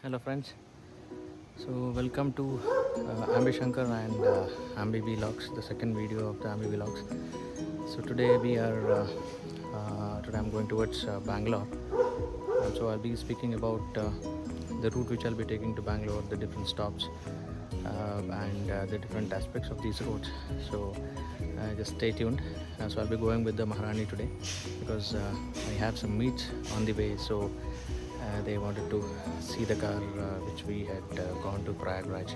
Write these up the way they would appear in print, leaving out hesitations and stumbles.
Hello friends, so welcome to AMBY SHANKAR and AMBY Vlogs, the second video of the AMBY Vlogs. So today I'm going towards Bangalore, and so I'll be speaking about the route which I'll be taking to Bangalore, the different stops and the different aspects of these roads. So just stay tuned. So I'll be going with the Maharani today because I have some meets on the way, so they wanted to see the car which we had gone to Prayagraj.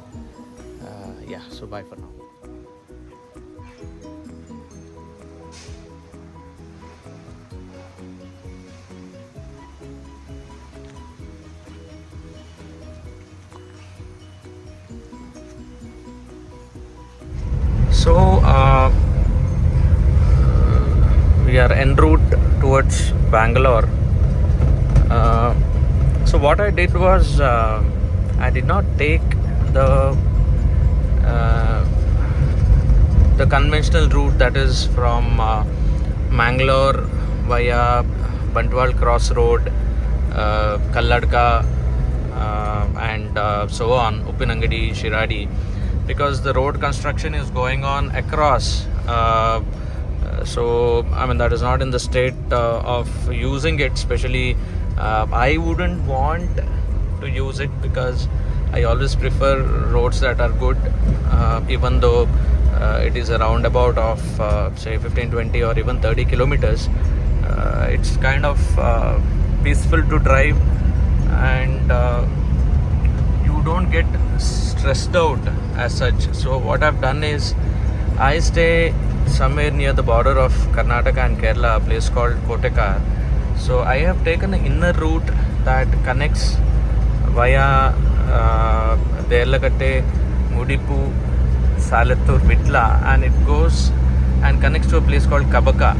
Yeah, so bye for now. So we are en route towards Bangalore. So what I did was I did not take the conventional route, that is from Mangalore via Bantwal Cross Road, Kalladka and so on, Uppinangadi, Shiradi, because the road construction is going on across. So I mean, that is not in the state of using it, especially I wouldn't want to use it because I always prefer roads that are good, even though it is a roundabout of say 15, 20 or even 30 kilometers. It's kind of peaceful to drive, and you don't get stressed out as such. So what I've done is I stay somewhere near the border of Karnataka and Kerala, a place called Kotekar. So I have taken an inner route that connects via Derlakatte, Mudipu, Salattur, Vitla, and it goes and connects to a place called Kabaka.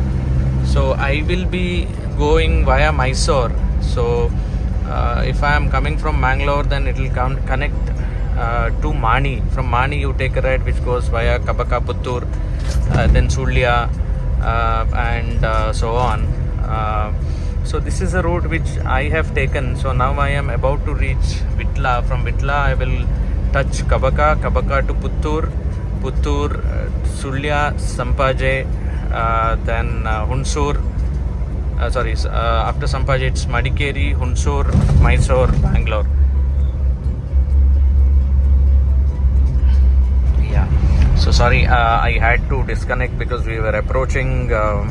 So I will be going via Mysore. So if I am coming from Mangalore, then it will connect to Mani. From Mani you take a ride which goes via Kabaka, Puttur, then Sulya and so on. So this is a route which I have taken. So now I am about to reach Vitla. From Vitla I will touch Kabaka, Kabaka to Puttur, Puttur, Sulya, Sampaje, then Hunsur. After Sampaje it's Madikeri, Hunsur, Mysore, Bangalore. Yeah. So sorry, I had to disconnect because we were approaching the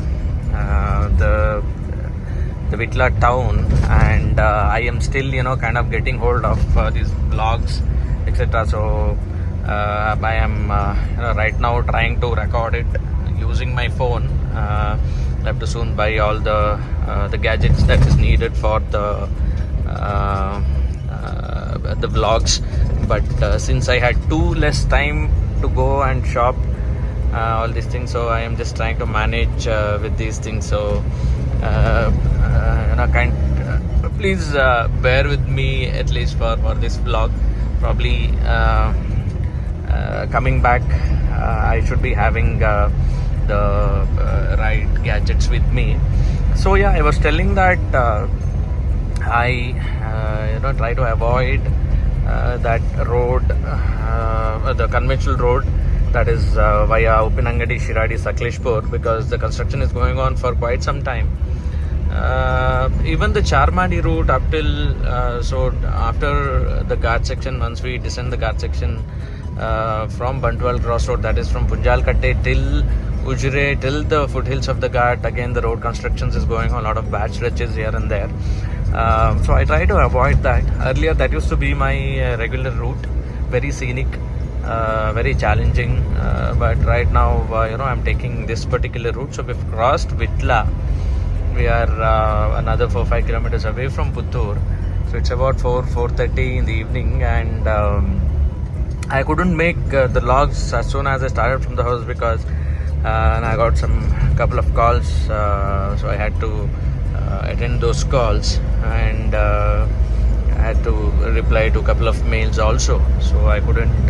Vitla town, and I am still kind of getting hold of these vlogs, etc. So I am right now trying to record it using my phone. I have to soon buy all the gadgets that is needed for the vlogs, but since I had less time to go and shop all these things, so I am just trying to manage with these things. So please bear with me at least for this vlog. Probably coming back I should be having the right gadgets with me. So yeah, I was telling that I try to avoid that road, the conventional road, that is via Uppinangadi, Shiradi, Sakleshpur, because the construction is going on for quite some time. Even the Charmadi route up till so after the Ghat section, once we descend the Ghat section from Bantwal Cross Road, that is from Punjalkatte till Ujre, till the foothills of the Ghat, again the road constructions is going on, a lot of bad stretches here and there. So I try to avoid that. Earlier that used to be my regular route, very scenic, very challenging, but right now I'm taking this particular route. So we've crossed Vitla. We are another 4-5 kilometers away from Puttur. So it's about 4:30 in the evening, and I couldn't make the logs as soon as I started from the house because I got couple of calls, so I had to attend those calls, and I had to reply to a couple of mails also. So I couldn't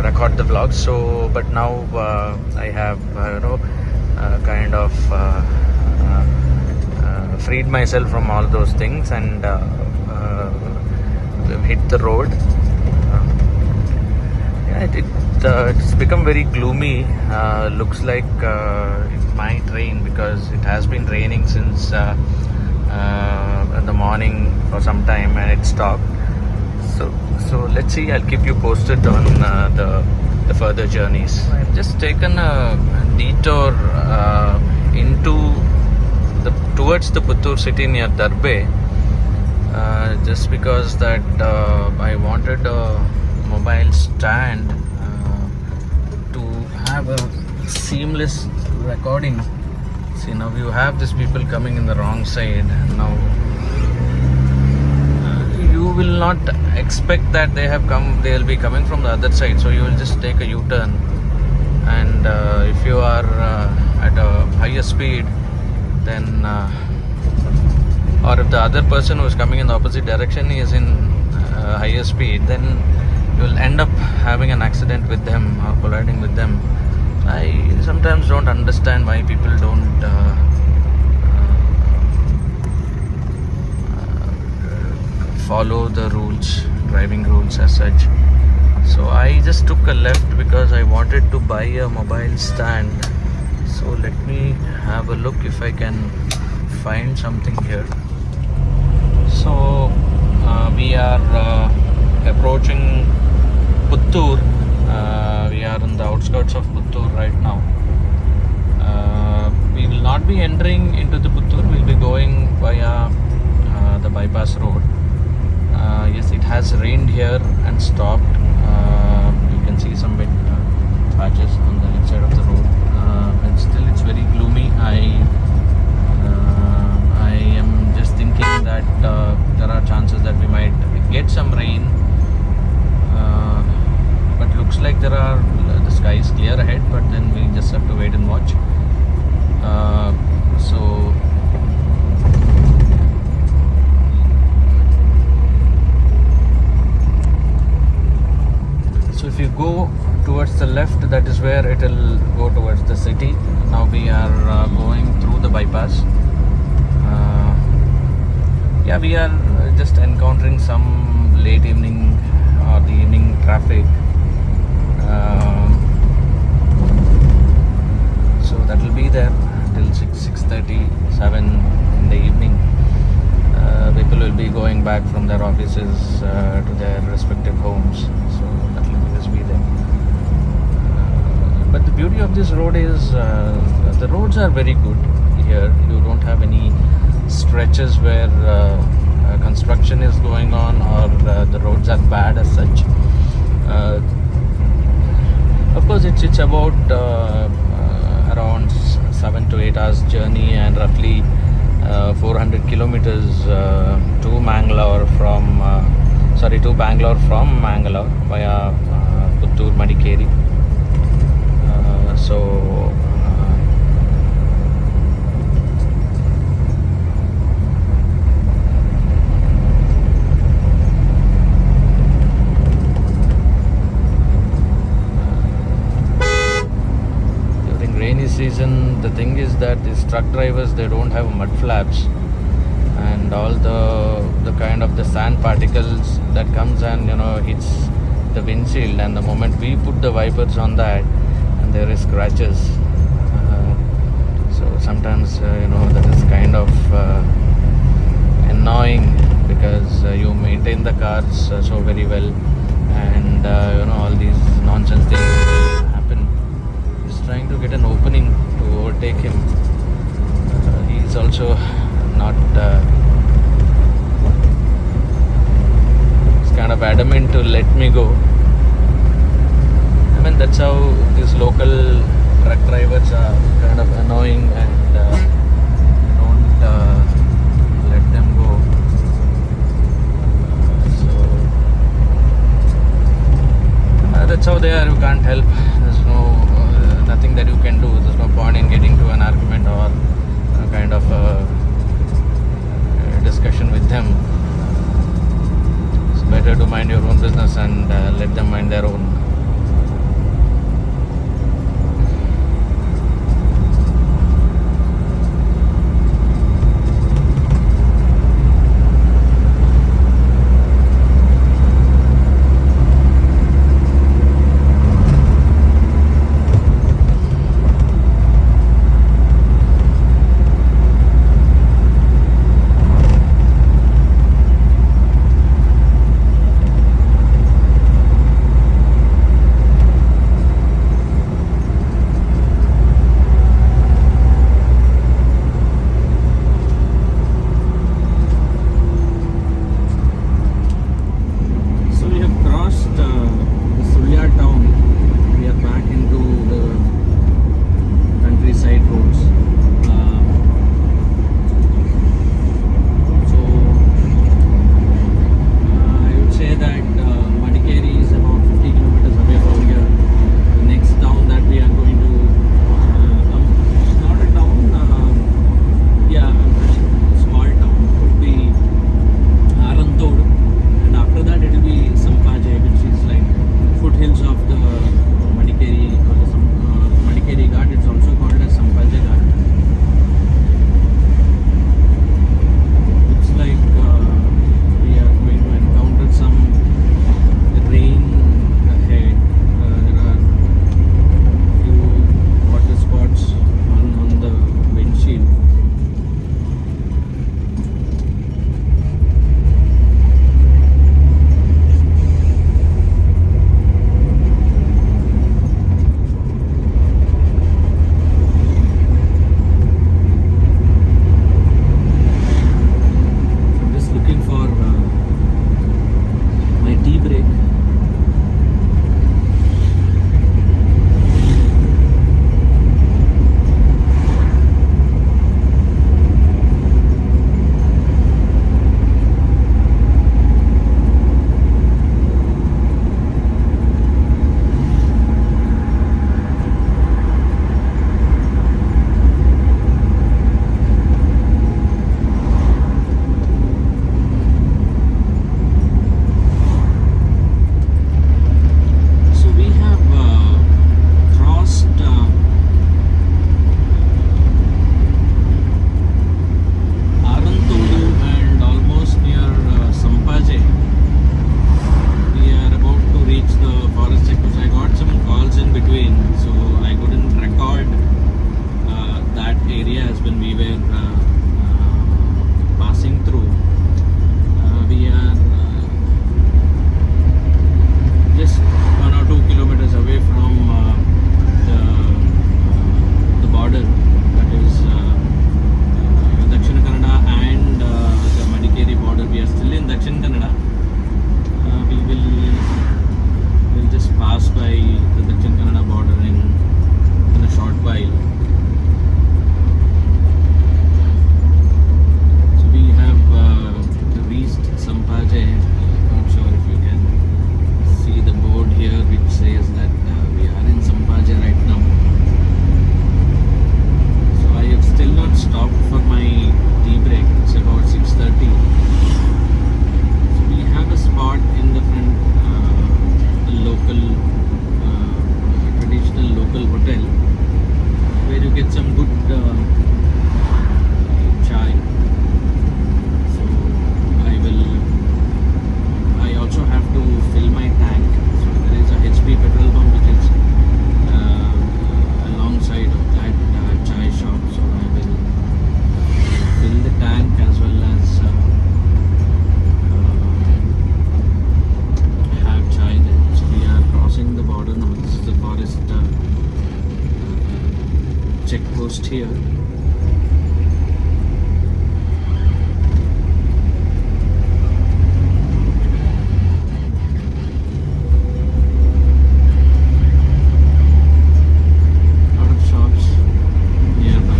record the vlog. So but now I have kind of freed myself from all those things, and hit the road. It's become very gloomy. Looks like it might rain because it has been raining since the morning for some time and it stopped. So let's see. I'll keep you posted on the further journeys. I've just taken a detour towards the Puttur city near Darbe, just because that I wanted a mobile stand to have a seamless recording. See, now you have these people coming in the wrong side. Now you will not expect that they will be coming from the other side, so you will just take a U-turn, and if you are at a higher speed, then or if the other person who is coming in the opposite direction is in higher speed, then you will end up having an accident with them or colliding with them. I sometimes don't understand why people don't follow the rules, driving rules as such. So I just took a left because I wanted to buy a mobile stand. So let me have a look if I can find something here. So we are approaching Puttur. We are in the outskirts of Puttur right now. We will not be entering into the Puttur. We will be going via the bypass road. Yes, it has rained here and stopped. You can see some bit patches on the left side of the road. And still it's very gloomy. I am just thinking that there are chances that we might get some rain. But looks like the sky is clear ahead, but then we just have to wait and watch. So if you go towards the left, that is where it will go towards the city. Now we are going through the bypass. Yeah, we are just encountering some late evening or the evening traffic. So that will be there till 6:30, 7 in the evening. People will be going back from their offices to their respective homes. So that will just be there. But the beauty of this road is the roads are very good here. You don't have any stretches where construction is going on or the roads are bad as such. Of course, it's about around 7 to 8 hours journey and roughly 400 kilometers to Bangalore from Mangalore via Puttur, Madikeri. Season, the thing is that these truck drivers, they don't have mud flaps, and all the kind of the sand particles that comes and hits the windshield, and the moment we put the wipers on that, and there is scratches. So sometimes that is kind of annoying because you maintain the cars so very well, and all these nonsense things happen. Trying to get an opening to overtake him. He is also not he's kind of adamant to let me go. I mean, that's how these local truck drivers are, kind of annoying, and don't let them go. That's how they are. You can't help. There's nothing that you can do. There's no point in getting to an argument or a kind of a discussion with them. It's better to mind your own business and let them mind their own. reached here. Lot of shops nearby.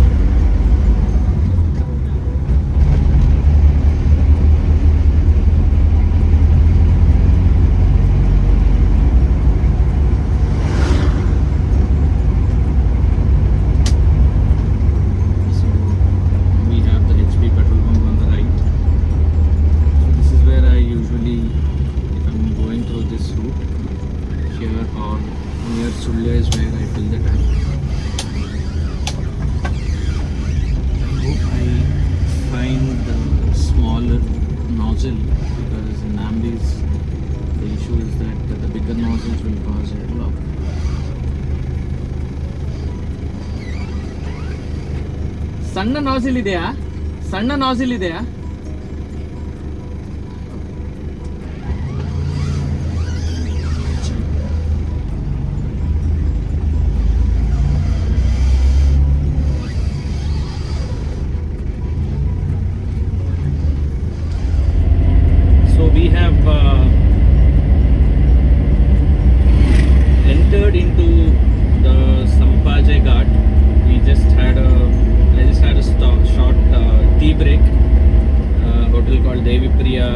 Because in Ambys the issue is that the bigger nozzles will cause airlock. ಸಣ್ಣ ನಾಸಿಲ್ ಇದೆಯಾ? ಸಣ್ಣ ನಾಸಿಲ್ ಇದೆಯಾ? We have entered into the Sampaje Ghat. I just had a short tea break. Hotel called Devi Priya,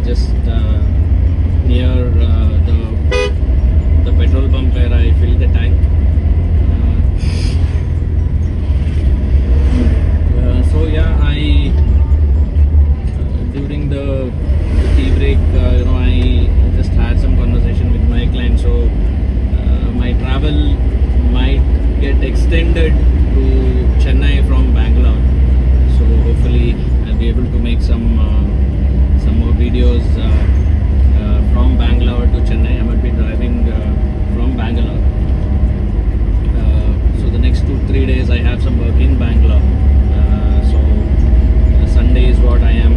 just near the petrol pump where I filled the tank. So yeah, during the tea break, I just had some conversation with my client. So my travel might get extended to Chennai from Bangalore. So hopefully I'll be able to make some more videos from Bangalore to Chennai. I might be driving from Bangalore. So the next 2-3 days I have some work in Bangalore. So Sunday is what I am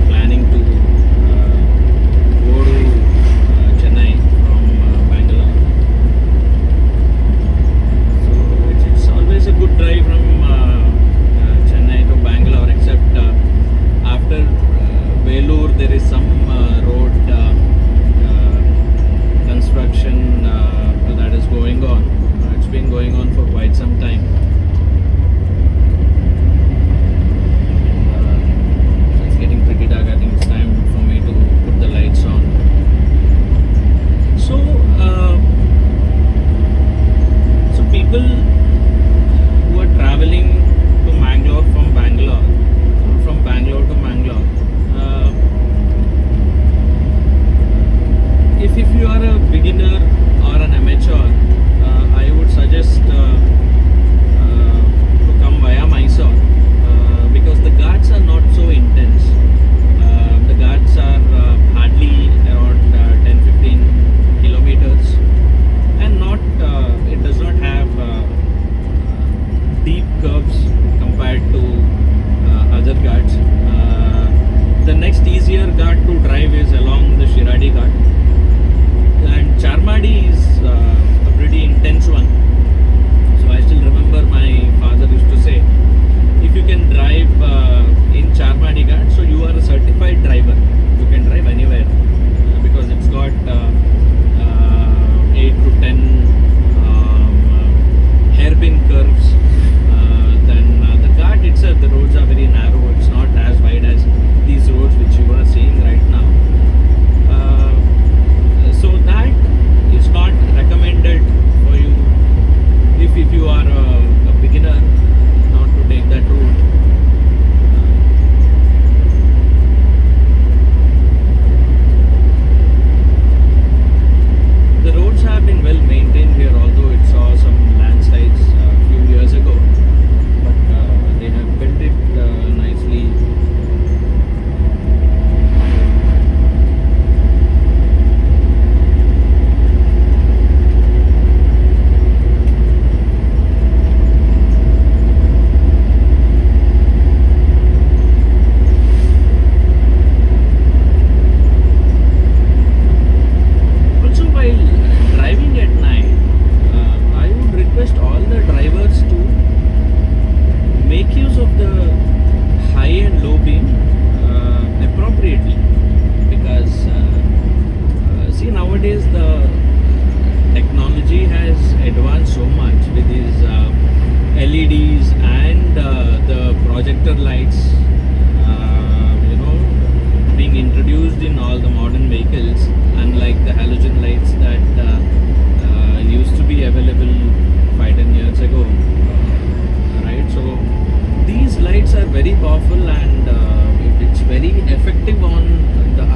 planning to go to Chennai from Bangalore. So it's always a good drive from Chennai to Bangalore, except after Vellore there is some road construction that is going on. It's been going on for quite some time. I think it's time for me to put the lights on. So people who are traveling to Mangalore from Bangalore to Mangalore, if you are a beginner or an amateur, I would suggest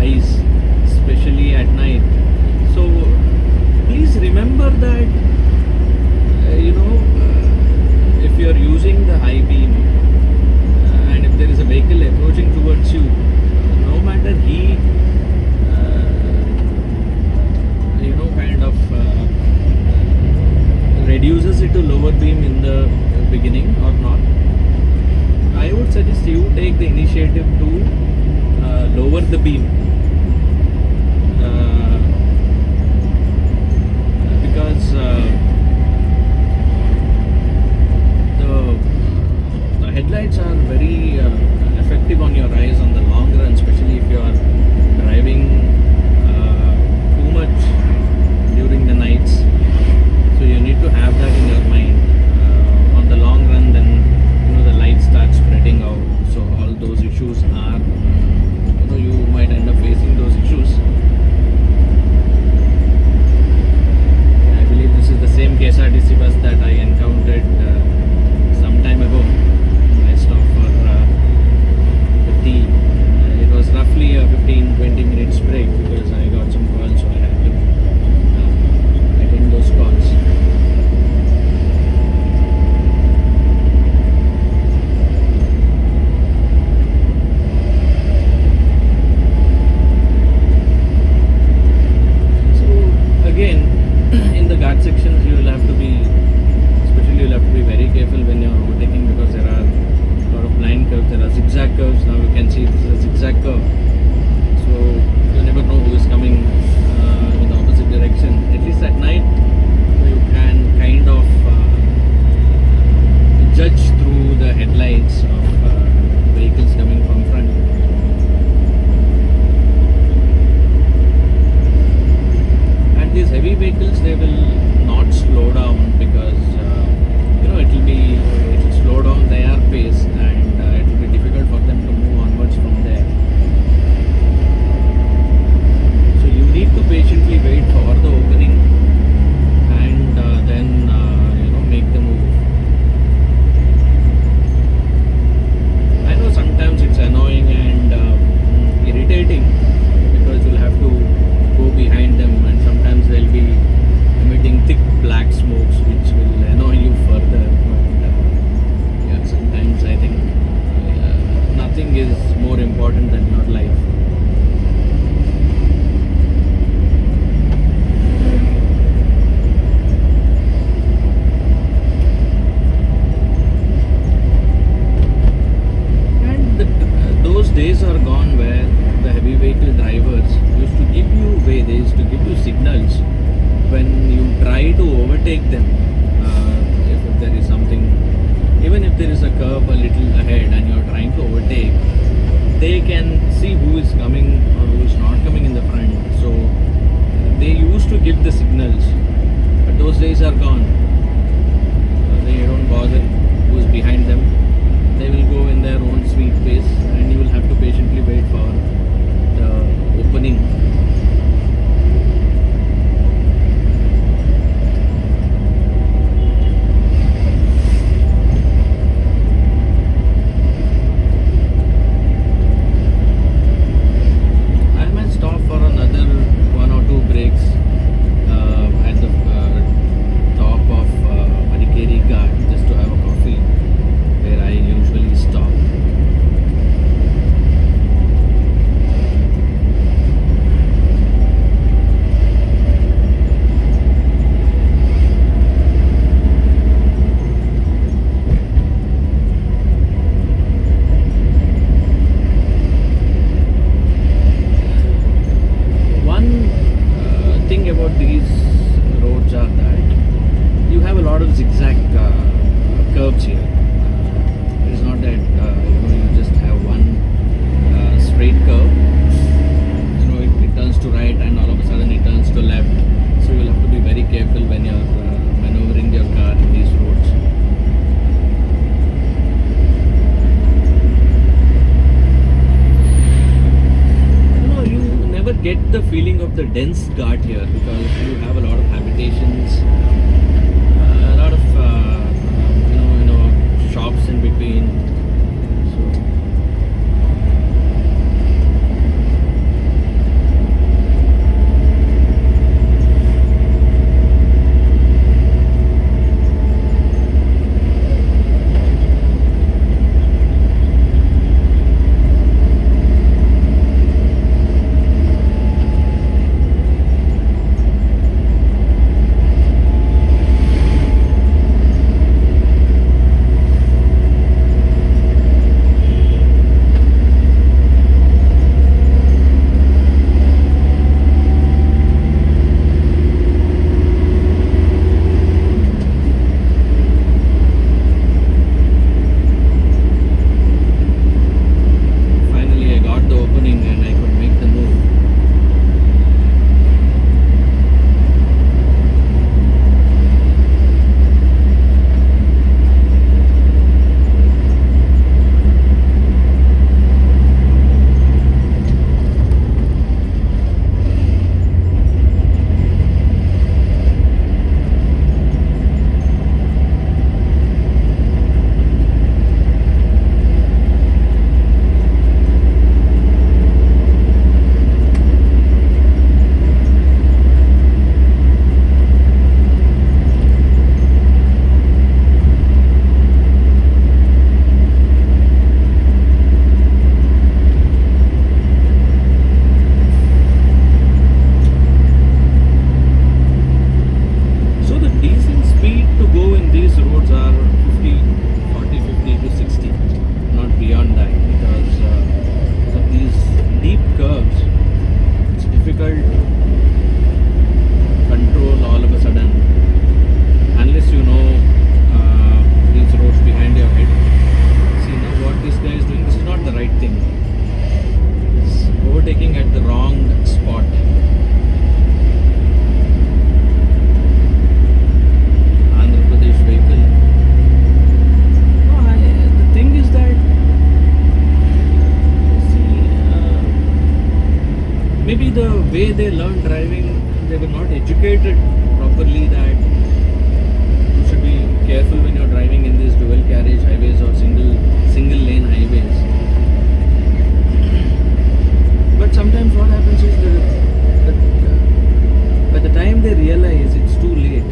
eyes, especially at night. So please remember that if you are using the high beam and if there is a vehicle approaching towards you, no matter he kind of reduces it to lower beam in the beginning or not, I would suggest you take the initiative to lower the beam, because the headlights are very effective on your eyes on the long run, especially if you are driving too much during the nights. So you need to have that in your mind. On the long run, then the light starts spreading out. So all those issues are, you might end up facing those issues. I believe this is the same KSRTC bus that I encountered some time ago. I stopped for the tea. It was roughly a 15-20 minutes break because I got some calls, so I had to attend those calls. Again, in the Ghat sections, you'll have to be very careful when you're overtaking, because there are a lot of blind curves, there are zigzag curves. Now you can see this is a zigzag curve, so you never know who is coming in the opposite direction. At least at night, you can kind of judge through the headlights of vehicles coming from front. These heavy vehicles, they will not slow down because it will slow down their pace, and it will be difficult for them to move onwards from there. So you need to patiently wait for the opening and then make the move. I know sometimes it's annoying and irritating because you'll have to go behind them, and sometimes they'll be emitting thick black smokes which will annoy you further. But sometimes I think nothing is more important than your life. And those days are gone where the heavy vehicle drivers used to give you way, they used to give you signals when you try to overtake them. If there is something, even if there is a curve a little ahead and you're trying to overtake, they can see who is coming or who is not coming in the front. So they used to give the signals, but those days are gone. They don't bother who's behind them. They will go in their own sweet pace, and you will have to patiently wait for the opening. I might stop for another 1 or 2 breaks at the top of Madikeri Ghat just to have a coffee, where I usually stop. One thing about these roads are that you have a lot of zigzag curves here. It is not that you just have one straight curve. It turns to right and all of a sudden it turns to left. So you will have to be very careful when you're maneuvering your car in these roads. You never get the feeling of the dense Ghat here because you have a lot of habitations, a lot of shops in between. So maybe the way they learn driving, they were not educated properly that you should be careful when you're driving in these dual carriage highways or single lane highways. But sometimes what happens is that by the time they realize, it's too late.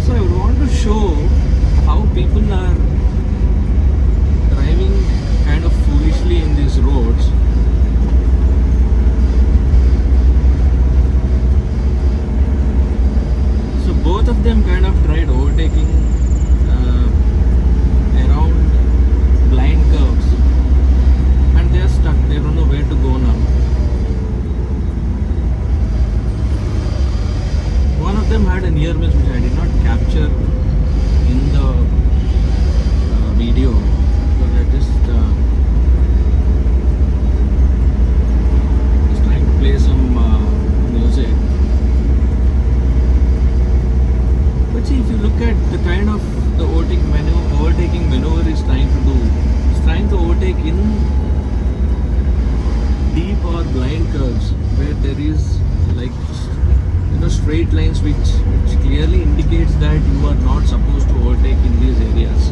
So I want to show how people are driving kind of foolishly in these roads. So both of them kind of tried overtaking around blind curves, and they are stuck. They don't know where to go now. One of them had a near miss which I did not capture in the video because I just trying to play some music. But see, if you look at the kind of the overtaking maneuver is trying to do, it's trying to overtake in deep or blind curves where there is like straight lines which clearly indicates that you are not supposed to overtake in these areas.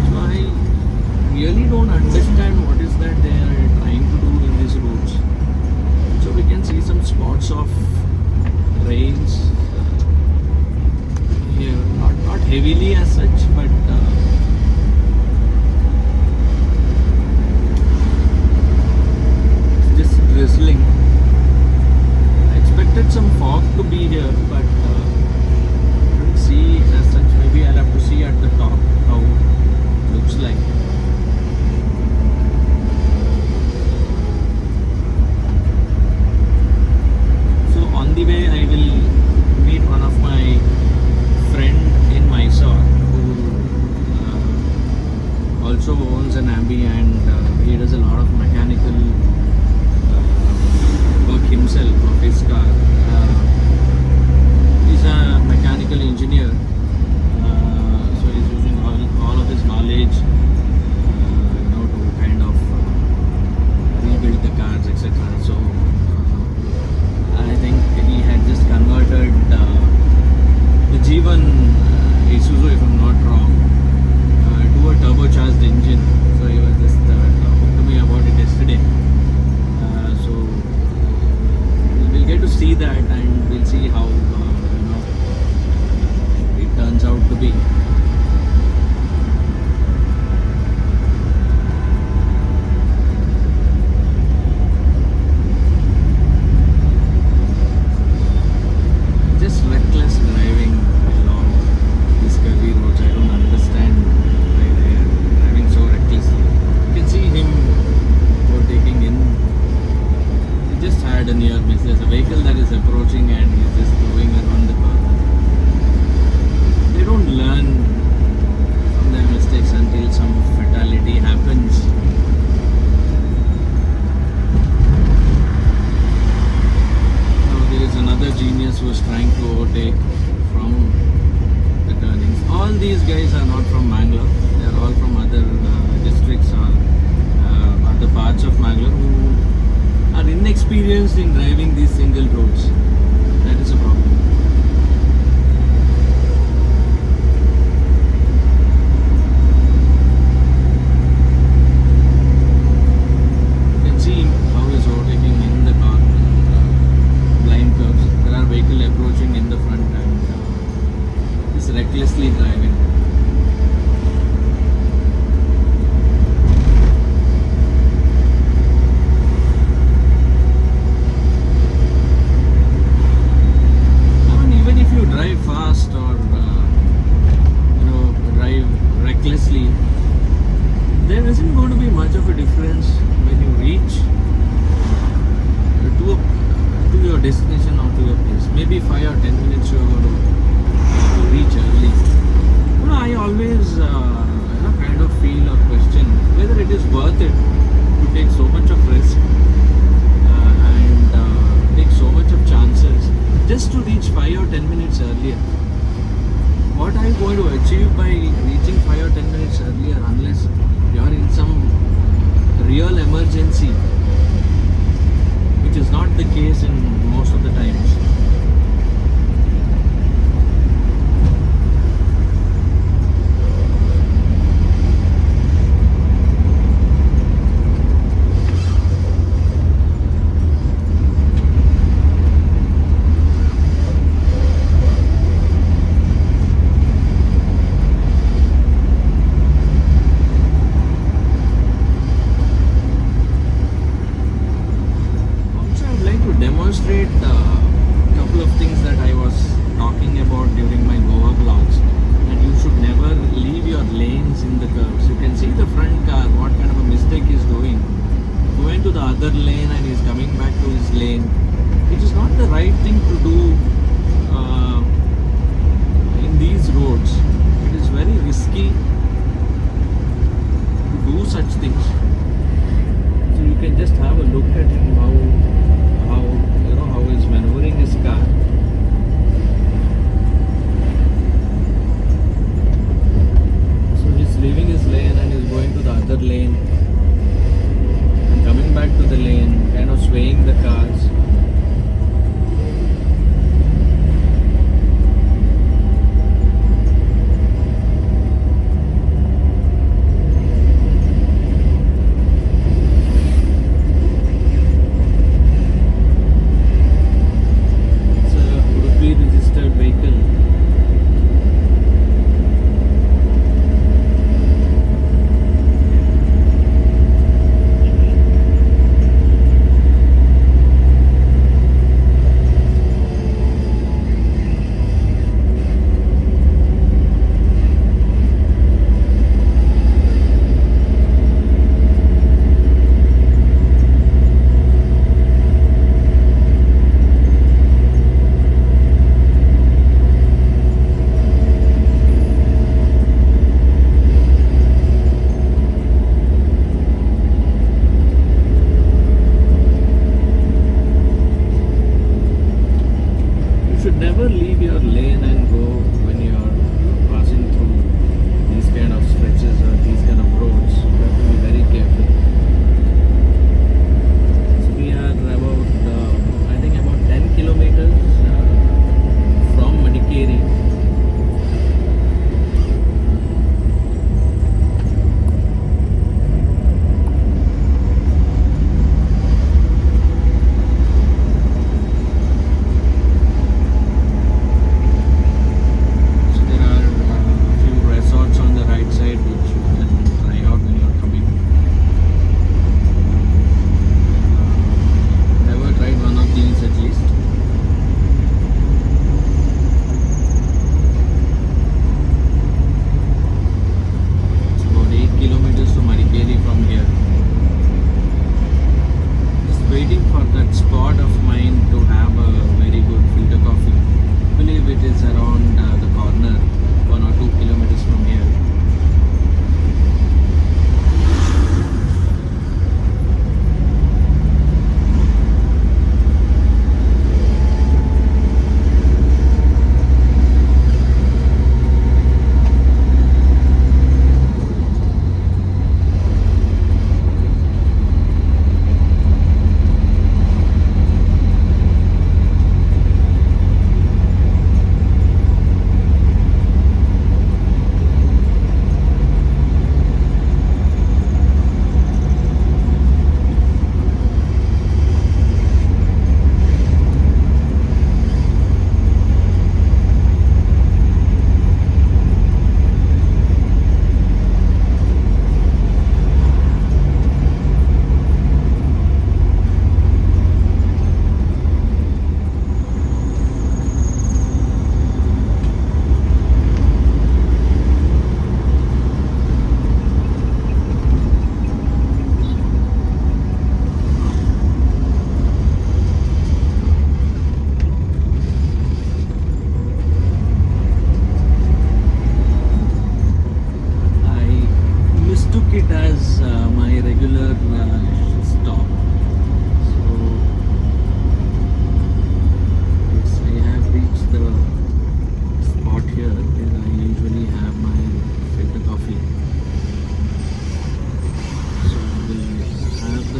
So I really don't understand what is that they are trying to do in these roads. So we can see some spots of rains here, not heavily as such, but drizzling. I expected some fog to be here, but couldn't see it as such. Maybe I'll have to see at the top how it looks like. So on the way I will meet one of my friend in Mysore who also owns an AMBY, and he does a lot of mechanical himself of his car. He's a mechanical engineer, so he's using all of his knowledge to kind of rebuild the cars, etc. So I think he had just converted the G1 Isuzu, if I'm not wrong, to a turbocharged engine. So he was just talking to me about it yesterday. We'll get to see that, and we'll see how it turns out to be. Just reckless driving along these curvy roads. I don't understand why they are driving so recklessly. You can see him overtaking in. He just had a near miss. There's a vehicle that is approaching and he's just going around the corner. They don't learn from their mistakes until some fatality happens. Now there is another genius who is trying to overtake from the turnings. All these guys are not from Mangalore. They are all from other districts or other parts of Mangalore who are inexperienced in driving these single roads. That is a problem. You can see how he's overtaking in the car, blind curves. There are vehicles approaching in the front, and he's recklessly driving. Drive fast or drive recklessly, there isn't going to be much of a difference when you reach to your destination or to your place. Maybe 5 or 10 minutes you are going to reach early. I always kind of feel or question whether it is worth it to take so much of risk and take so much of chances just to reach 5 or 10 minutes earlier. What are you going to achieve by reaching 5 or 10 minutes earlier unless you are in some real emergency, which is not the case in most of the times. Demonstrate a couple of things that I was talking about during my Goa vlogs, that you should never leave your lanes in the curves. You can see the front car, what kind of a mistake he's doing. Going to the other lane and he's coming back to his lane. It is not the right thing to do in these roads. It is very risky to do such things. So you can just have a look at him, how he's maneuvering his car. So he's leaving his lane and he's going to the other lane and coming back to the lane, kind of swaying the cars.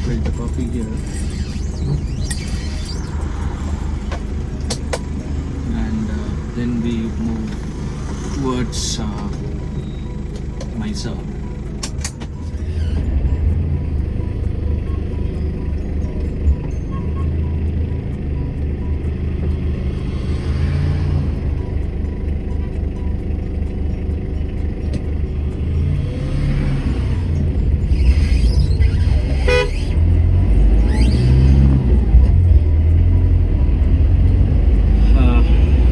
filter coffee here. And then we move towards Mysore.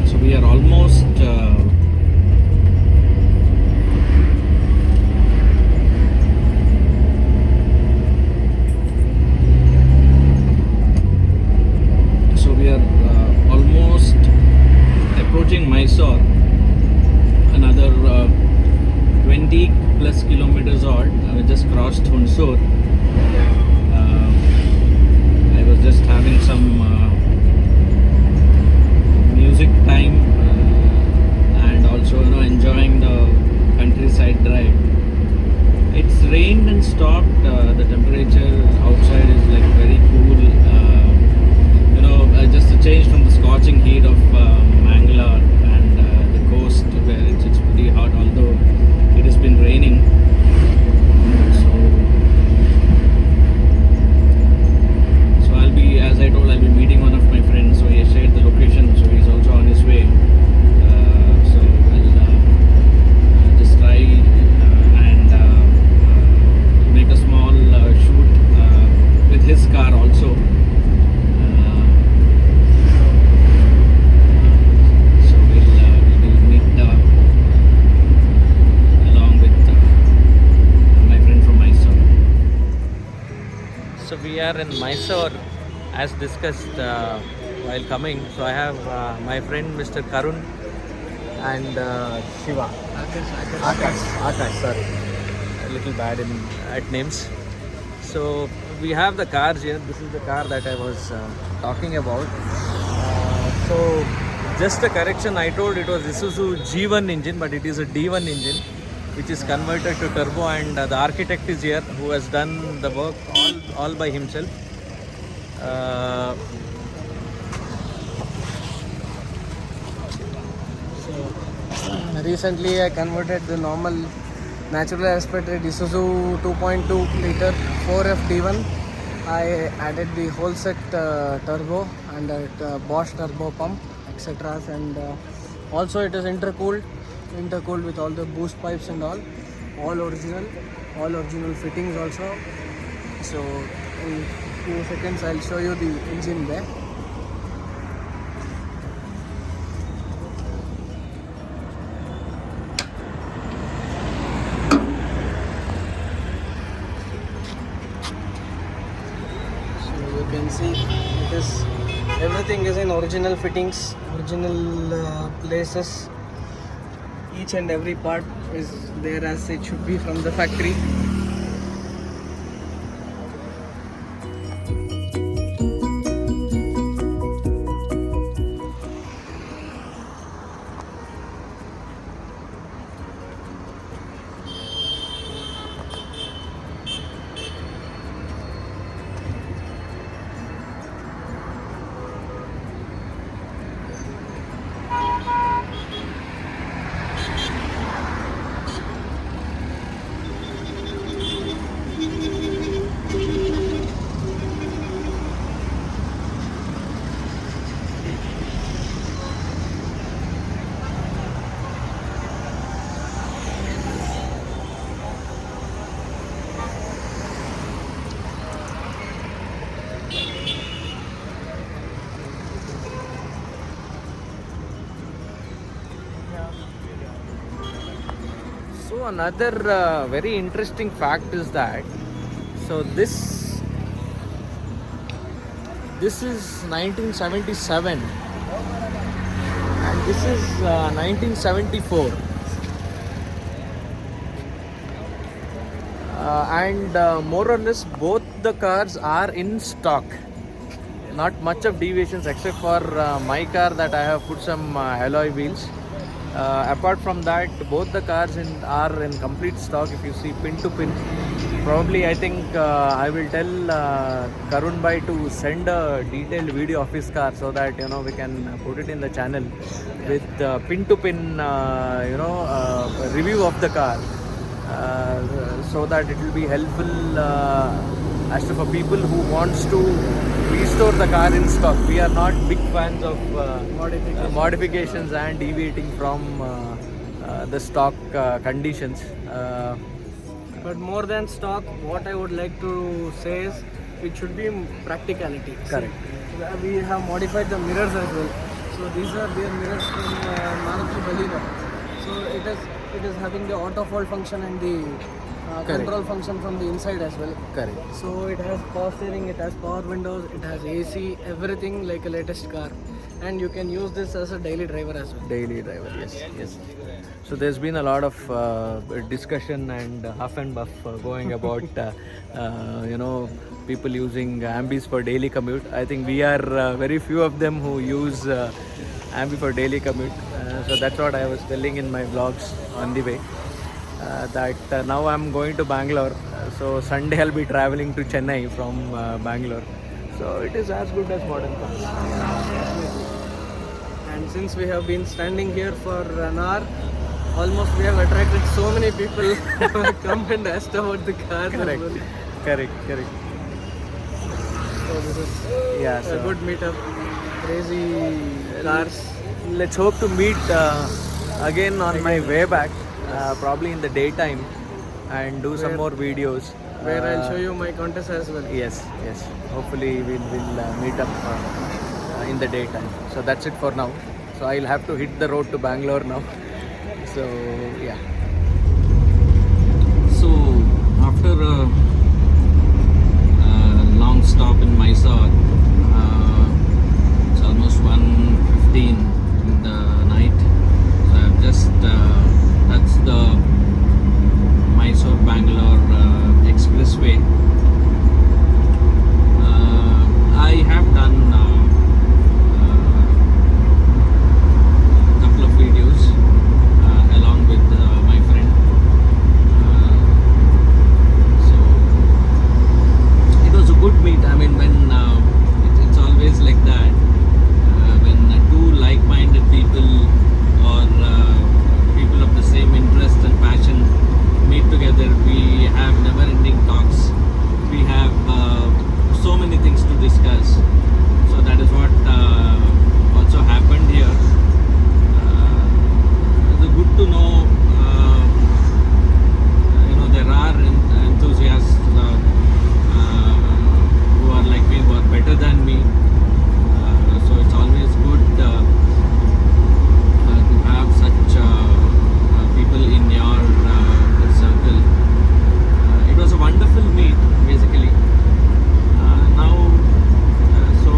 So we are almost almost approaching Mysore. Another 20 plus kilometers odd. We just crossed Hunsur. I was just having some music time and also enjoying the countryside drive. It's rained and stopped. The temperature outside is like very cool. Just a change from the scorching heat of Mangalore and the coast where it's pretty hot, although it has been raining. So I'll be, as I told, I'll be meeting one of my friends. So he shared the location, so he's also on his way. So I'll just try and make a small shoot with his car also. So we are in Mysore as discussed while coming. So I have my friend Mr. Karun and Shiva. Akash, sorry. A little bad at names. So we have the cars here. This is the car that I was talking about. So just a correction, I told it was Isuzu G1 engine, but it is a D1 engine, which is converted to turbo, and the architect is here who has done the work all by himself. So recently I converted the normal naturally aspirated Isuzu 2.2 liter 4F D1. I added the whole set turbo and a Bosch turbo pump, etc. And also it is intercooled with all the boost pipes and all original fittings also. So in few seconds I'll show you the engine there. So you can see everything is in original fittings, original places. Each and every part is there as it should be from the factory. So another very interesting fact is that this is 1977 and this is 1974 and more or less both the cars are in stock. Not much of deviations except for my car that I have put some alloy wheels. Apart from that, both the cars are in complete stock. If you see pin to pin, Probably, I think I will tell Karun Bhai to send a detailed video of his car so that we can put it in the channel with pin to pin review of the car, so that it will be helpful as to for people who wants to restore the car in stock. We are not big fans of modifications and deviating from the stock conditions. But more than stock, what I would like to say is it should be practicality. Correct. See, we have modified the mirrors as well. So these are their mirrors from Maruti Baleno. So it is having the auto fold function and the control function from the inside as well. Correct. So it has power steering, it has power windows, it has AC, everything like a latest car. And you can use this as a daily driver as well. Daily driver, yes. So there's been a lot of discussion and huff and buff going about people using AMBYs for daily commute. I think we are very few of them who use AMBY for daily commute. So that's what I was telling in my vlogs on the way. That now I'm going to Bangalore. So Sunday I'll be traveling to Chennai from Bangalore. So it is as good as modern cars. And since we have been standing here for an hour, almost we have attracted so many people who have come and asked about the car. Correct. So this is a good meetup. Crazy cars. Let's hope to meet again on my way back, probably in the daytime, and do some more videos. Where I'll show you my contest as well. Yes. Hopefully we'll meet up in the daytime. So that's it for now. So I'll have to hit the road to Bangalore now. So yeah. So after a long stop in Mysore, it's almost 1:15 in the night. So I've just touched the Mysore-Bangalore Expressway. I have done couple of videos along with my friend. So it was a good meet. I mean, when it's always like that, when two like-minded people or people of the same interest and passion meet together, we have never-ending talks. We have so many things to discuss. So that is what also happened here. It's good to know, there are enthusiasts who are like me, who are better than me. So it's always good to have such people in your circle. It was a wonderful meet, basically. Now, so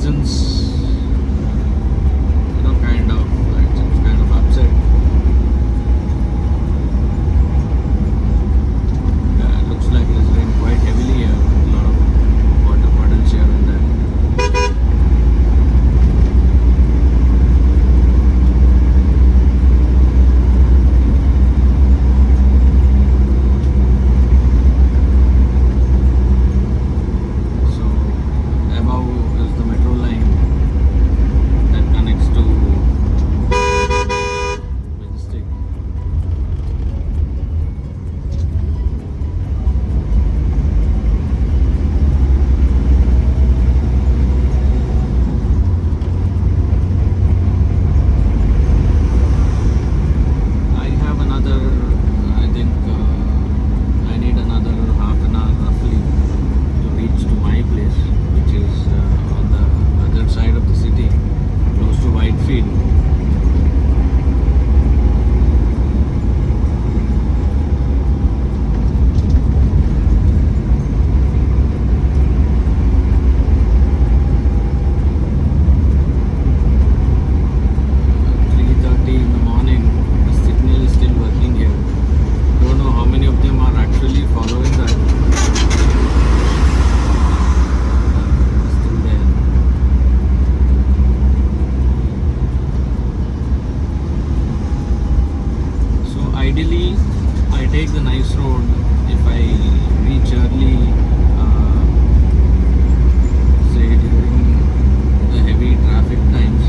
license, kind of, it's kind of upset. Looks like it has rained quite heavily here. A lot of water puddles here and there. So above is the metro line that connects to Majestic. I have another, I think I need another half an hour roughly to reach to my place, which is on the other side of the city, close to Whitefield. (3:30 in the morning). The signal is still working here. Don't know how many of them are actually following that. Still there. So ideally, I take the nice road if I reach early, say during the heavy traffic times,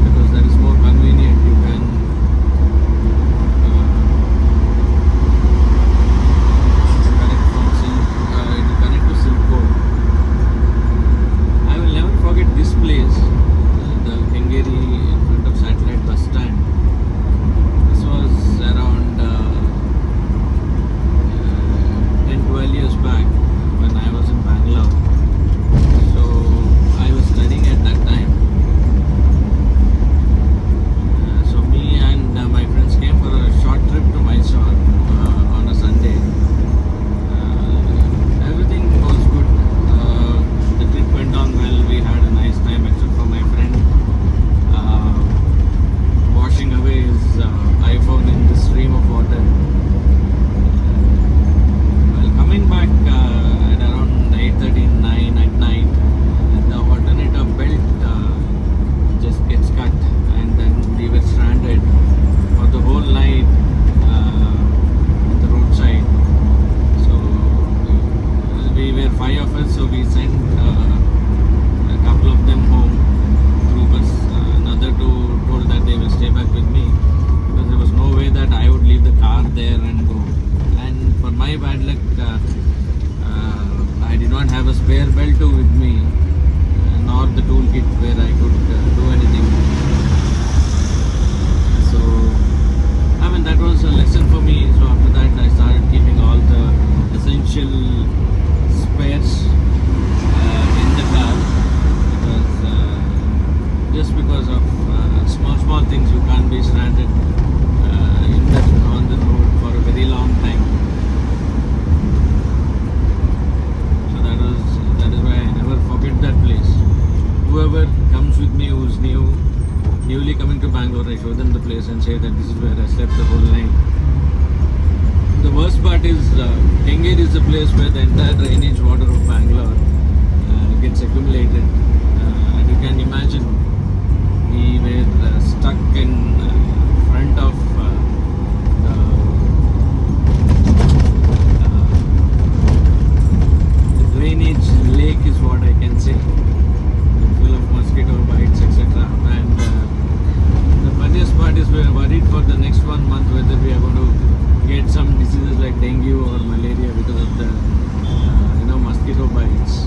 because that is more convenient. You can connect to Silk Road. I will never forget this place, the Kengeri in front of Satellite bus stand. This was around 10-12 years back when I was in Bangalore. So I was studying at that time. So me and my friends came for a short trip to Mysore on a Sunday. Everything was good. The trip went on well. We had a nice time, except for my friend washing away his iPhone in the stream of water. Well, coming back at around 8:39 at night, the alternator belt just gets cut, and then we were stranded for the whole night at the roadside. So we were 5 of us, so we sent a couple of them home through bus. Another two told that they will stay back with me, because there was no way that I would leave the car there and go. And for my bad luck, I did not have a spare belt with me, nor the toolkit where I could do anything. So, I mean, that was a lesson for me. So after that, I started keeping all the essential spares in the car, because just because of small things, you can't be stranded on the road for a very long time. So that is why I never forget that place. Whoever comes with me who's newly coming to Bangalore, I show them the place and say that this is where I slept the whole night. The worst part is Kengeri is the place where the entire drainage water of Bangalore gets accumulated. And you can imagine, we were stuck in front of the drainage lake is what I can say, full of mosquito bites, etc. And the funniest part is we are worried for the next 1 month whether we are going to get some diseases like dengue or malaria because of the mosquito bites.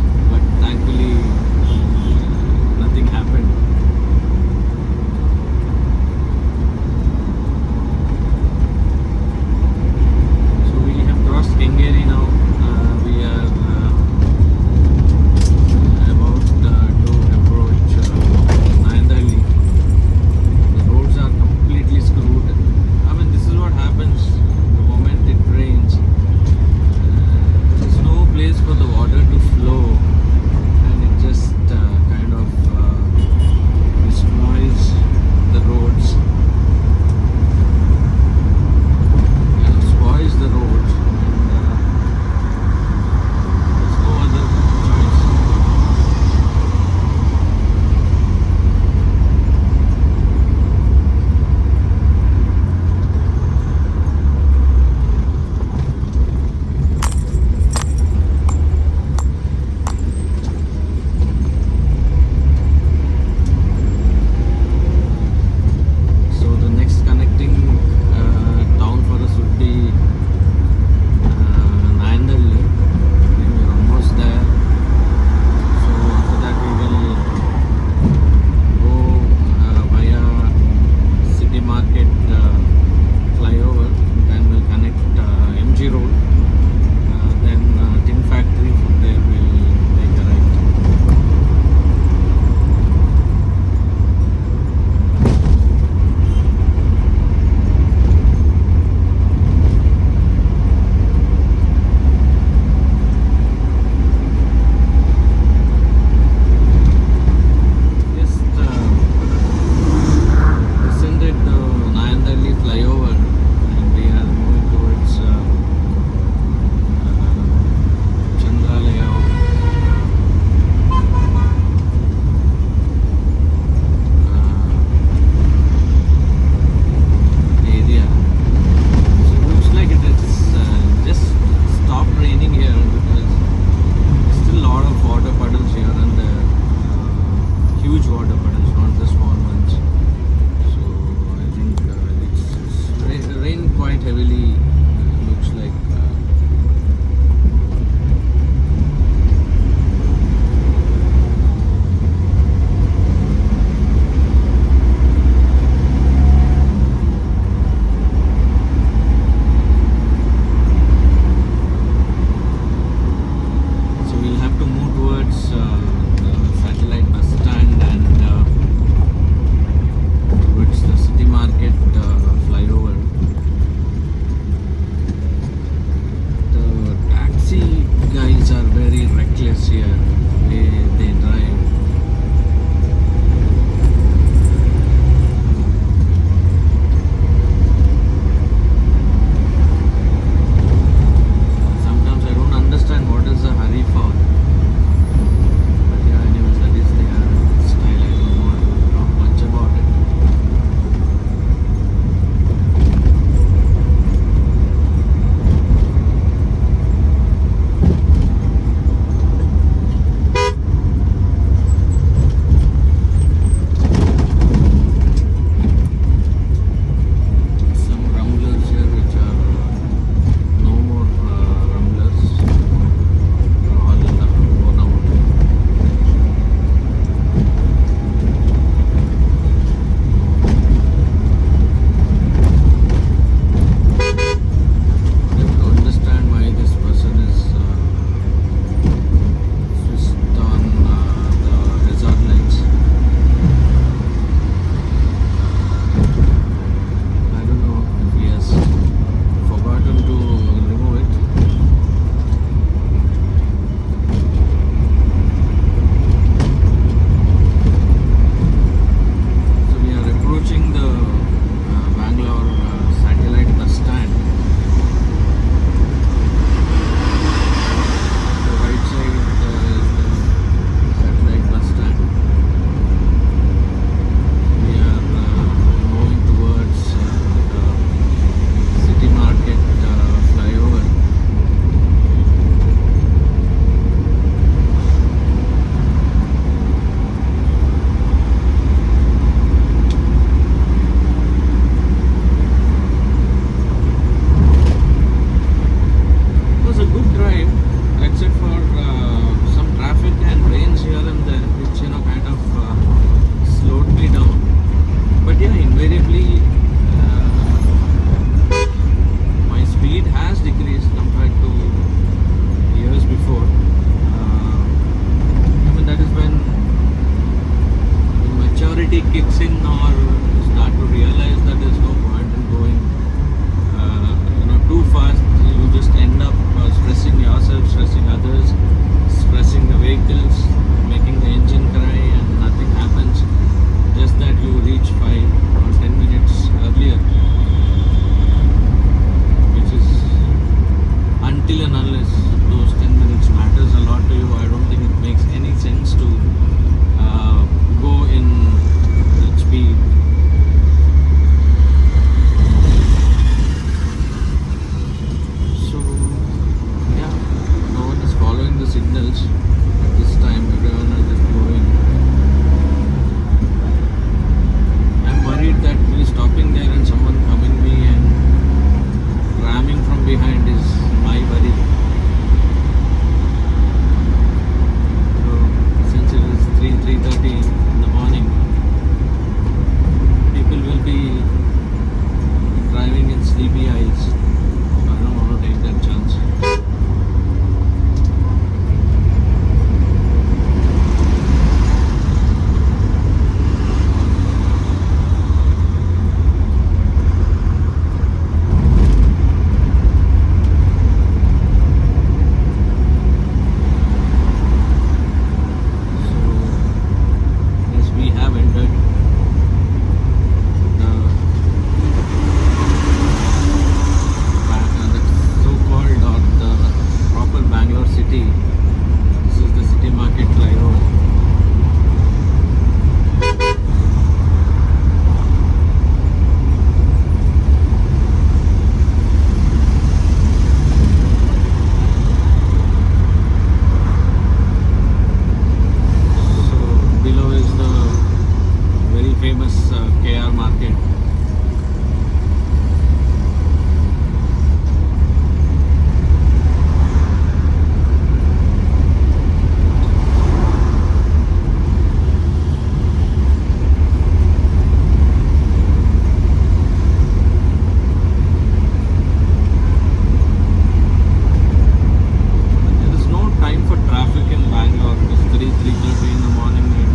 early in the morning and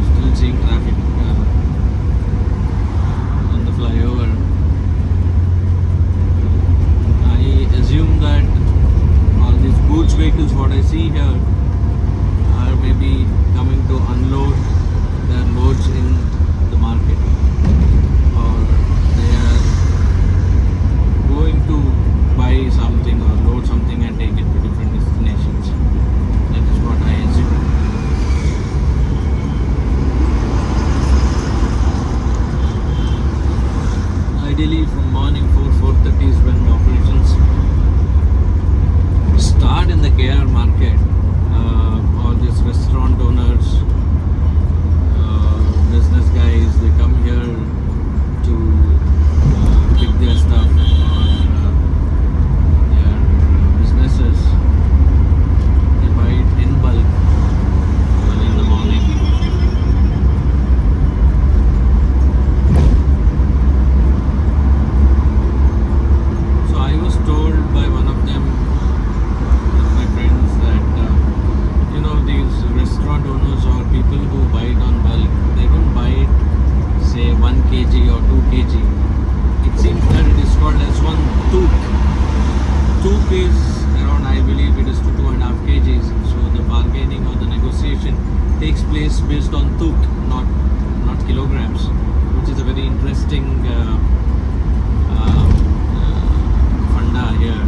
still seeing traffic on the flyover. I assume that all these goods vehicles, what I see here, are maybe coming to unload their loads in the market, or they are going to buy something or load something and take it to different destinations. That is what I assume. Ideally from morning 4:30 is when the operations start in the KR market. All these restaurant owners, business guys, they come here to pick their stuff or their businesses. They buy it in bulk early in the morning. So I was told by one of them, my friends, that these restaurant owners or people who buy it on bulk, they don't buy it say 1 kg or 2 kg. It seems that it is called as one took. Took is around, I believe it is to 2.5 kgs. So the bargaining or the negotiation takes place based on took, not kilograms, which is a very interesting funda here.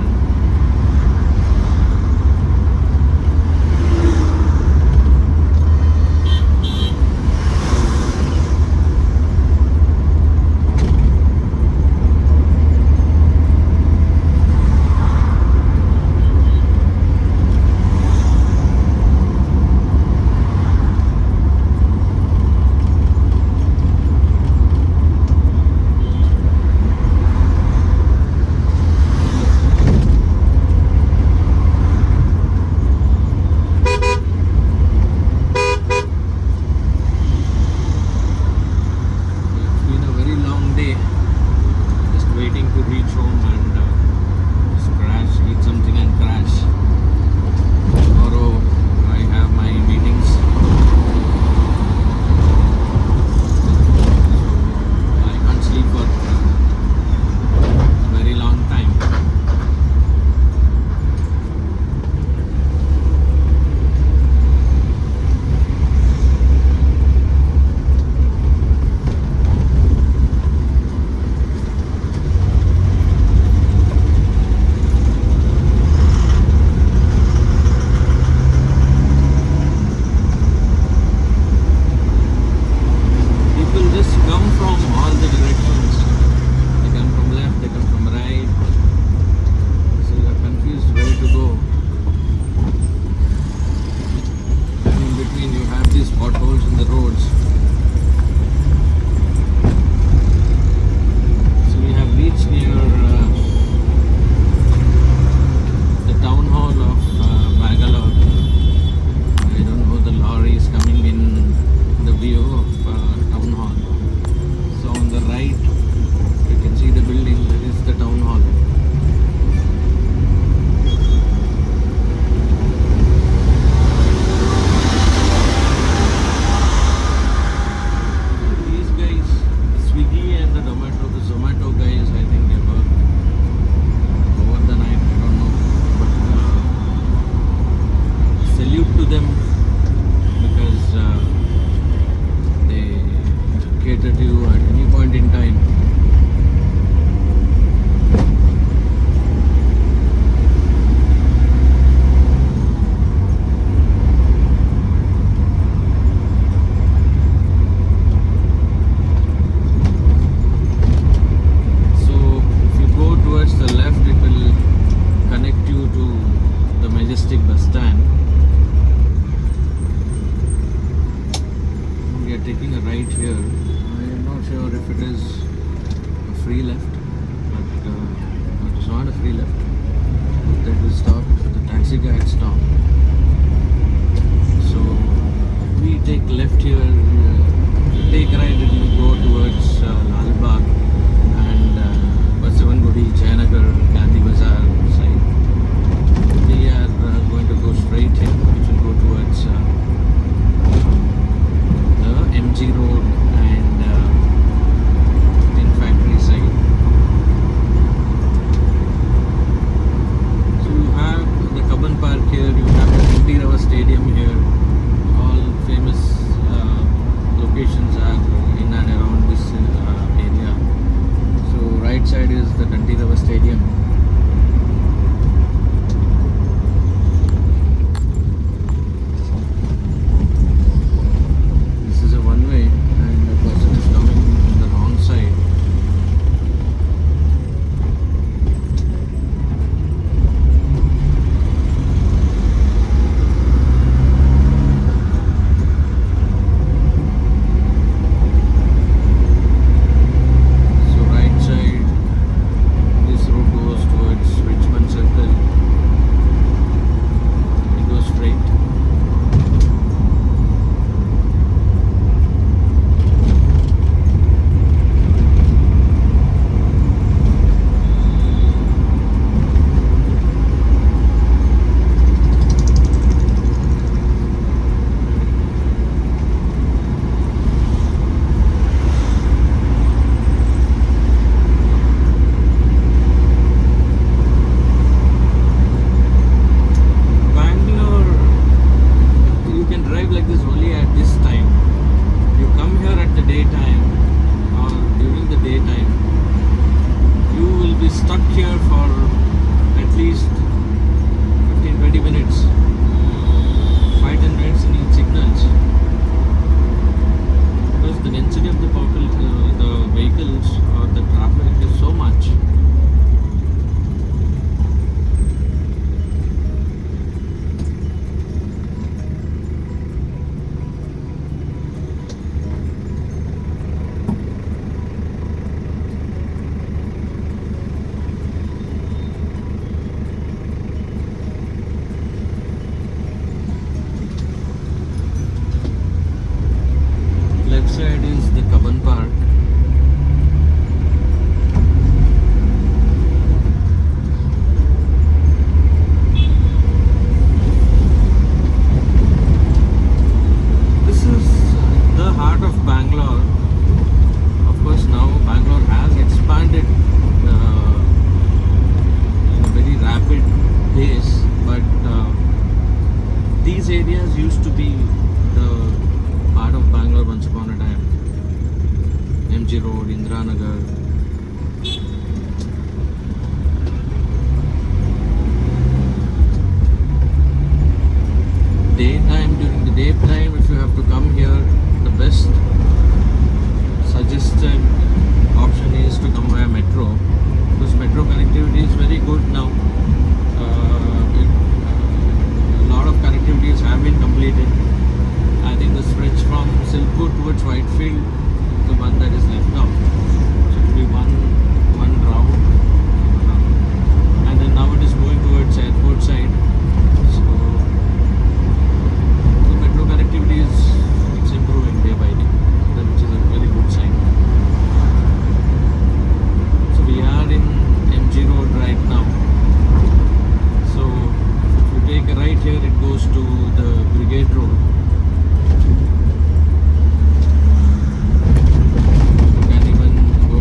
like this only at this time. You come here at the daytime or during the daytime, you will be stuck here for at least 15-20 minutes, 5-10 minutes in each signals, because the density of the vehicles or the traffic is so much. Left side is the Kaban Park. This is the heart of Bangalore. Of course, now Bangalore has expanded in a very rapid pace, but these areas used to be the part of Bangalore once upon a time. MG Road, Indiranagar. During the daytime, if you have to come here, the best suggested option is to come via metro, because metro connectivity is very good now. A lot of connectivities have been completed. I think the stretch from Silpur towards Whitefield is the one that is left now. So it will be one route, and then now it is going towards airport side. So the metro connectivity is improving day by day, which is a very good sign. So we are in MG Road right now. So if you take a right here, it goes to the Brigade Road. You can even go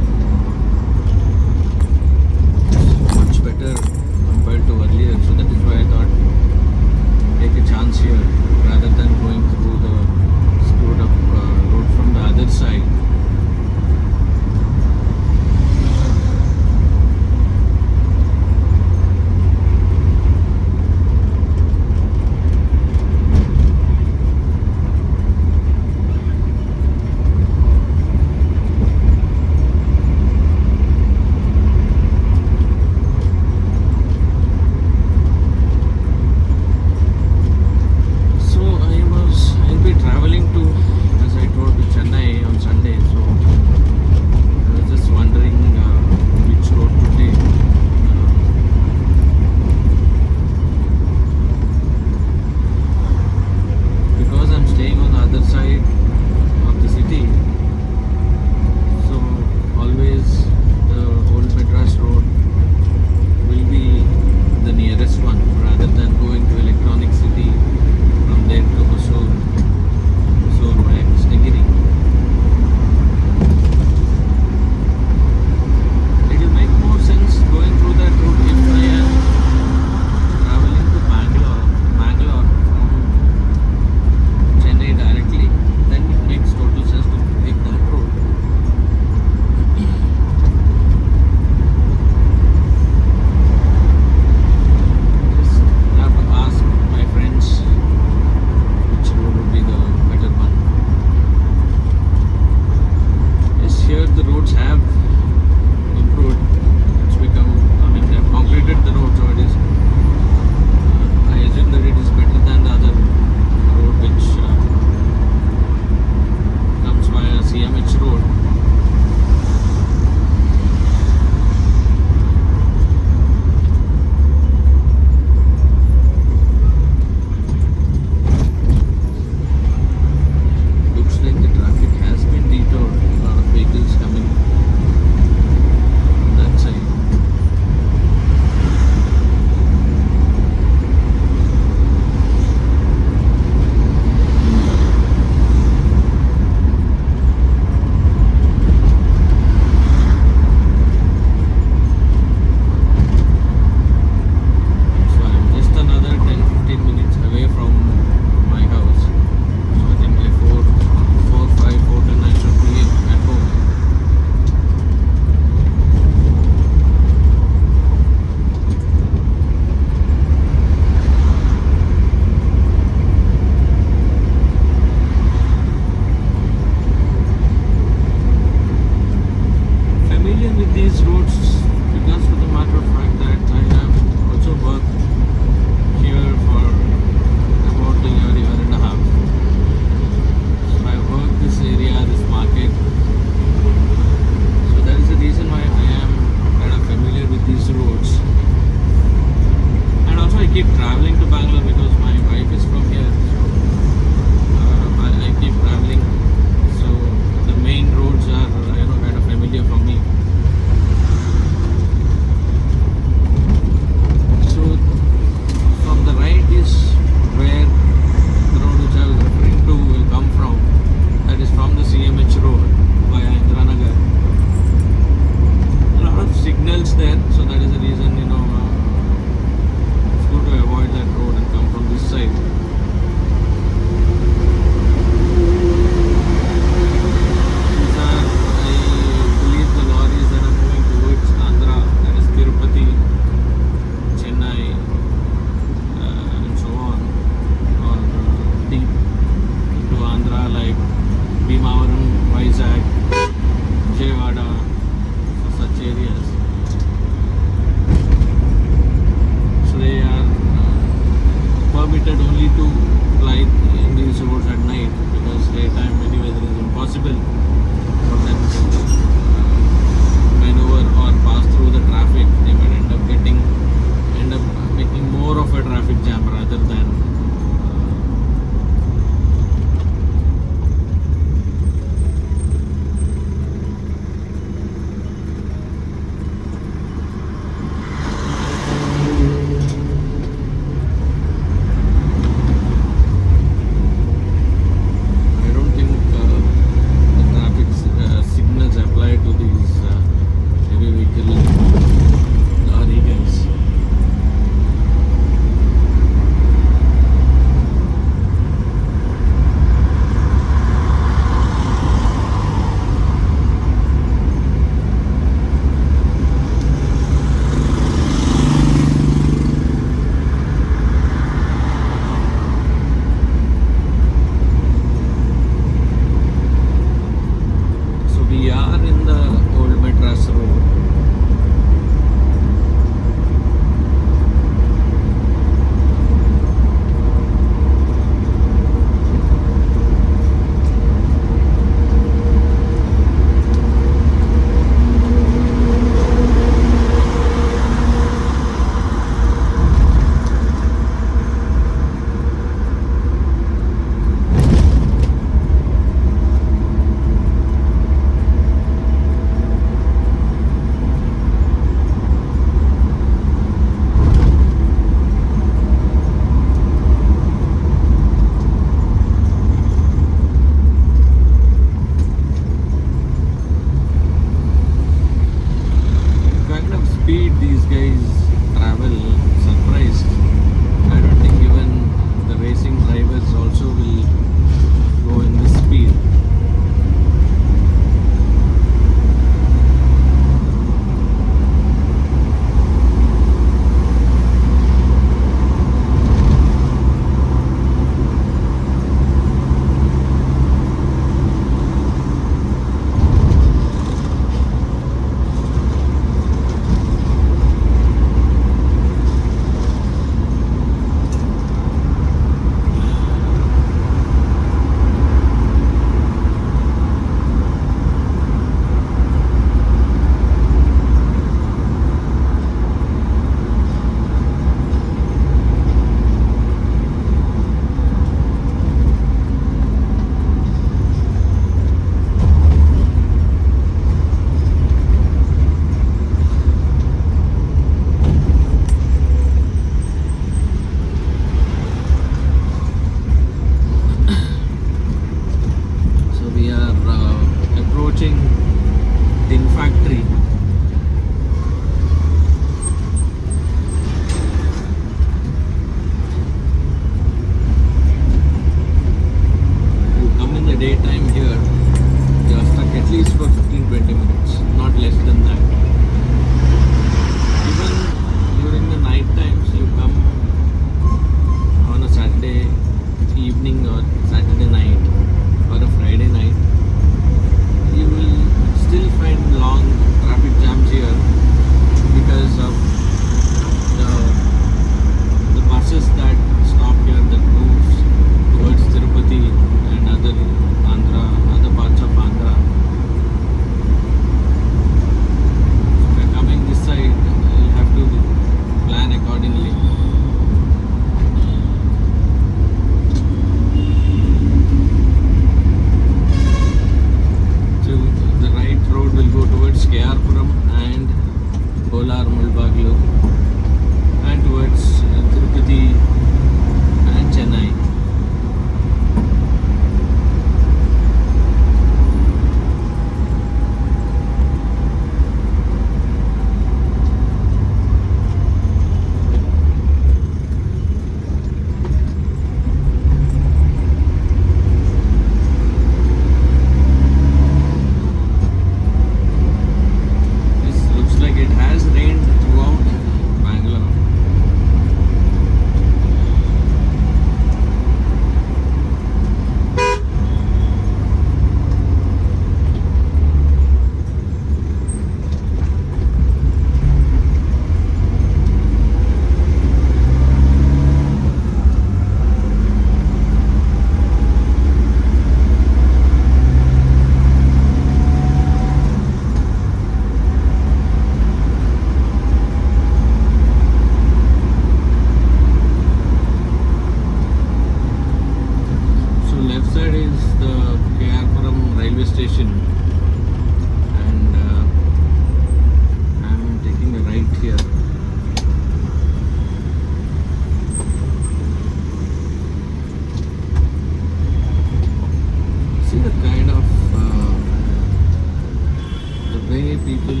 way people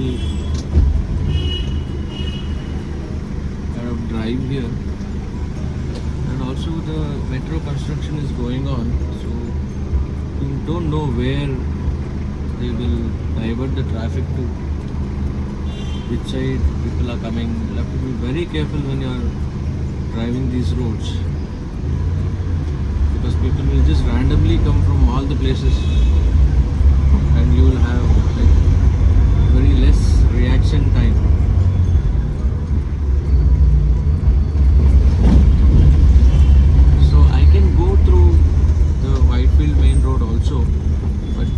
kind of drive here, and also the metro construction is going on, so you don't know where they will divert the traffic to, which side people are coming. You have to be very careful when you are driving these roads, because people will just randomly come from all the places, and you will have like very less reaction time. So I can go through the Whitefield main road also, but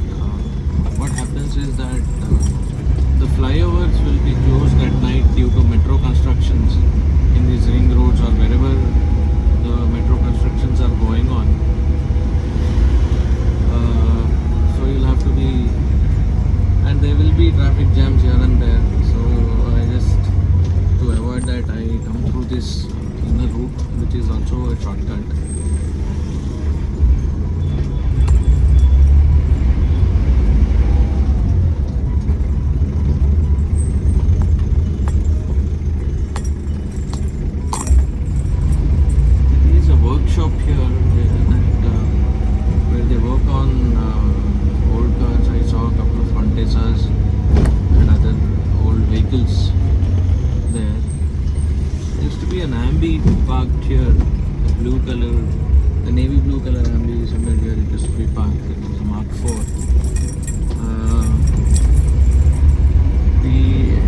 what happens is that the flyovers will be closed at night due to metro constructions in these ring roads or wherever the metro constructions are going on. So you'll have to be, and there will be traffic jams here and there. So I just, to avoid that, I come through this inner route, which is also a shortcut. Workshop here where they work on old cars. I saw a couple of Contesas and other old vehicles there. There used to be an Ambi parked here, the blue color, the navy blue color Ambi somewhere here. It used to be parked. It was a Mark IV.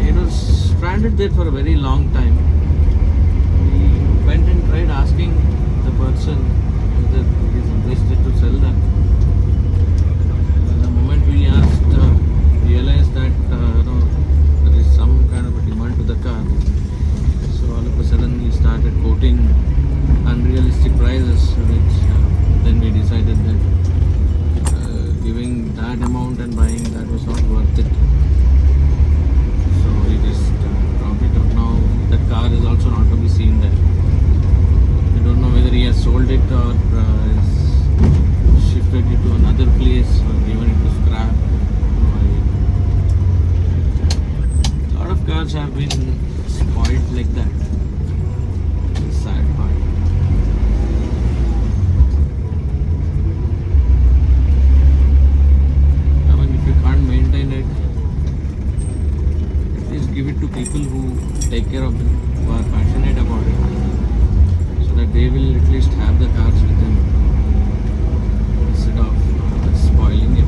It was stranded there for a very long time. We went and tried asking the person whether he is interested to sell them. The moment we asked, realized that there is some kind of a demand to the car. So all of a sudden he started quoting unrealistic prices, which then we decided that giving that amount and buying that was not worth it. So we just dropped it up. Now that car is also not to be seen there. I don't know whether he has sold it or shifted it to another place or given it to scrap. A lot of cars have been spoiled like that. It's a sad part. I mean, if you can't maintain it, at least give it to people who take care of it, who are passionate about it, that they will at least have the cars with them instead of spoiling it.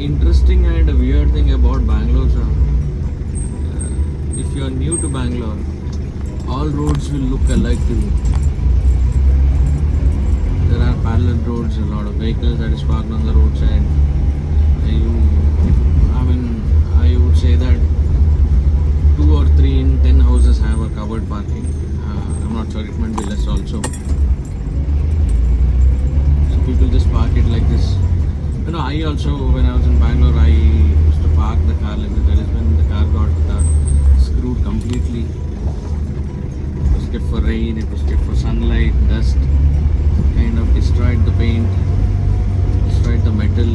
interesting and weird thing about Bangalore, sir, if you are new to Bangalore, all roads will look alike to you. There are parallel roads, a lot of vehicles that is parked on the roadside. You parking. I'm not sure, it might be less also. So people just park it like this. You know, I also, when I was in Bangalore, I used to park the car like this. That is when the car got screwed completely. It was kept for rain, it was kept for sunlight, dust. Kind of destroyed the paint, destroyed the metal.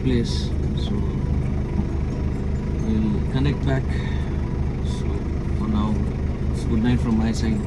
Place, so we'll connect back. So for now, it's good night from my side.